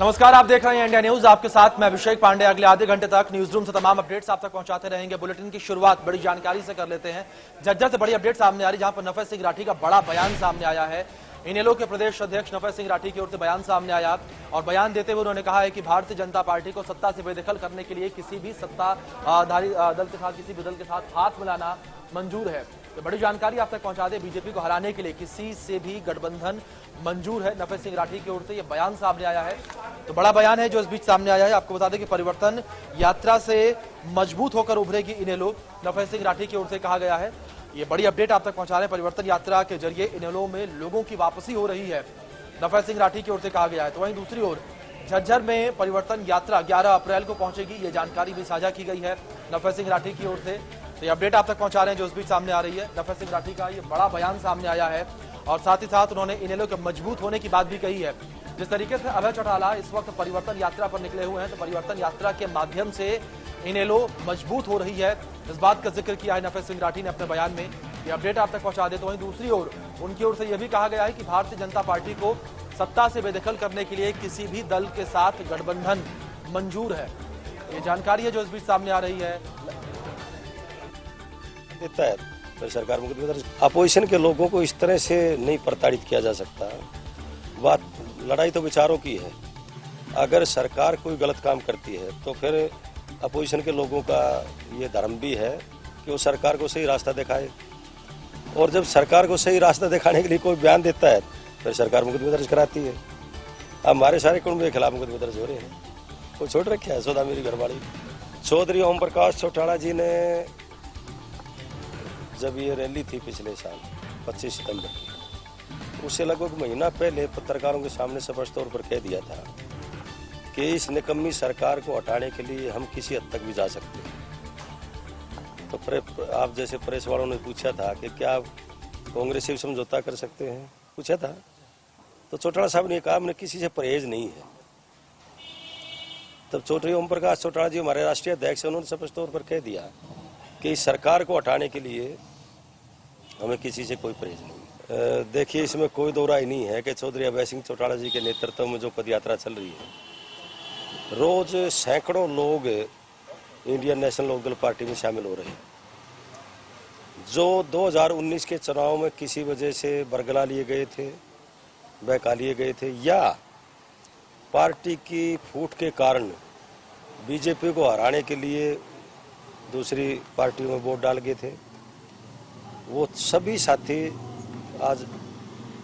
नमस्कार, आप देख रहे हैं इंडिया न्यूज। आपके साथ मैं अभिषेक पांडे। अगले आधे घंटे तक न्यूज रूम से तमाम अपडेट्स आप तक पहुंचाते रहेंगे। बुलेटिन की शुरुआत बड़ी जानकारी से कर लेते हैं। झज्जर से बड़ी अपडेट सामने आ रही, जहां पर नफे सिंह राठी का बड़ा बयान सामने आया है। इनेलो के प्रदेश अध्यक्ष नफे सिंह राठी की ओर से बयान सामने आया और बयान देते हुए उन्होंने कहा है कि भारतीय जनता पार्टी को सत्ता से बेदखल करने के लिए किसी भी सत्ताधारी दल के साथ, किसी भी दल के साथ हाथ मिलाना मंजूर है। तो बड़ी जानकारी आप तक पहुंचा दे, बीजेपी को हराने के लिए किसी से भी गठबंधन मंजूर है। नफे सिंह राठी की ओर से यह बयान सामने आया है। तो बड़ा बयान है जो इस बीच सामने आया है। आपको बता दें कि परिवर्तन यात्रा से मजबूत होकर उभरेगी इनेलो, नफे सिंह राठी की ओर से कहा गया है। ये बड़ी अपडेट आप तक पहुंचा रहे हैं। परिवर्तन यात्रा के जरिए इनेलो में लोगों की वापसी हो रही है, नफे सिंह राठी की ओर से कहा गया है। तो वहीं दूसरी ओर झज्जर में परिवर्तन यात्रा 11 अप्रैल को पहुंचेगी, ये जानकारी भी साझा की गई है नफे सिंह राठी की ओर से। तो ये अपडेट आप तक पहुंचा रहे हैं जो इस बीच सामने आ रही है। नफे सिंह राठी का ये बड़ा बयान सामने आया है और साथ ही साथ उन्होंने इनेलो के मजबूत होने की बात भी कही है। जिस तरीके से अभय चौटाला इस वक्त परिवर्तन यात्रा पर निकले हुए हैं, तो परिवर्तन यात्रा के माध्यम से इनेलो मजबूत हो रही है, इस बात का जिक्र किया है नफे सिंह राठी ने अपने बयान में। ये अपडेट आप तक पहुंचा दे। तो वहीं दूसरी ओर उनकी ओर से यह भी कहा गया है कि भारतीय जनता पार्टी को सत्ता से बेदखल करने के लिए किसी भी दल के साथ गठबंधन मंजूर है। ये जानकारी है जो इस बीच सामने आ रही है। देता है तो सरकार अपोजिशन के लोगों को इस तरह से नहीं प्रताड़ित किया जा सकता। बात लड़ाई तो विचारों की है। अगर सरकार कोई गलत काम करती है तो फिर अपोजिशन के लोगों का ये धर्म भी है कि वो सरकार को सही रास्ता दिखाए, और जब सरकार को सही रास्ता दिखाने के लिए कोई बयान देता है फिर सरकार मुकदमे दर्ज कराती है। अब हमारे सारे कुटुंब के खिलाफ मुकदमे दर्ज हो रहे हैं। कोई छोड़ रखे है सौदा मेरी घरवाली चौधरी ओम प्रकाश चौटाला जी ने, जब ये रैली थी पिछले साल 25 सितंबर की, उससे लगभग महीना पहले पत्रकारों के सामने स्पष्ट तौर पर कह दिया था कि इस निकम्मी सरकार को हटाने के लिए हम किसी हद तक भी जा सकते हैं। तो आप जैसे प्रेस वालों ने पूछा था कि क्या कांग्रेस से समझौता कर सकते हैं, पूछा था, तो चौटाला साहब ने कहा हमने किसी से परहेज नहीं है। तब चौधरी ओम प्रकाश चौटाला जी हमारे राष्ट्रीय अध्यक्ष, उन्होंने स्पष्ट तौर पर कह दिया कि इस सरकार को हटाने के लिए हमें किसी से कोई परहेज नहीं। देखिए, इसमें कोई दो राय नहीं है कि चौधरी अभय सिंह चौटाला जी के नेतृत्व में जो पदयात्रा चल रही है, रोज सैकड़ों लोग इंडियन नेशनल लोकदल पार्टी में शामिल हो रहे हैं। जो 2019 के चुनाव में किसी वजह से बरगला लिए गए थे, बहका लिए गए थे, या पार्टी की फूट के कारण बीजेपी को हराने के लिए दूसरी पार्टियों में वोट डाल गए थे, वो सभी साथी आज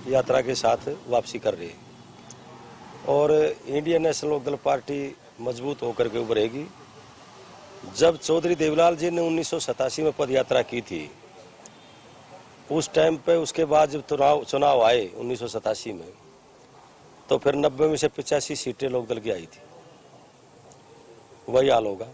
यात्रा के साथ वापसी कर रहे हैं और इंडियन नेशनल लोकदल पार्टी मजबूत होकर के उभरेगी। जब चौधरी देवीलाल जी ने 1987 में पदयात्रा की थी, उस टाइम पे, उसके बाद जब चुनाव आए 1987 में, तो फिर 90 में से 85 सीटें लोकदल की आई थी। वही हाल होगा।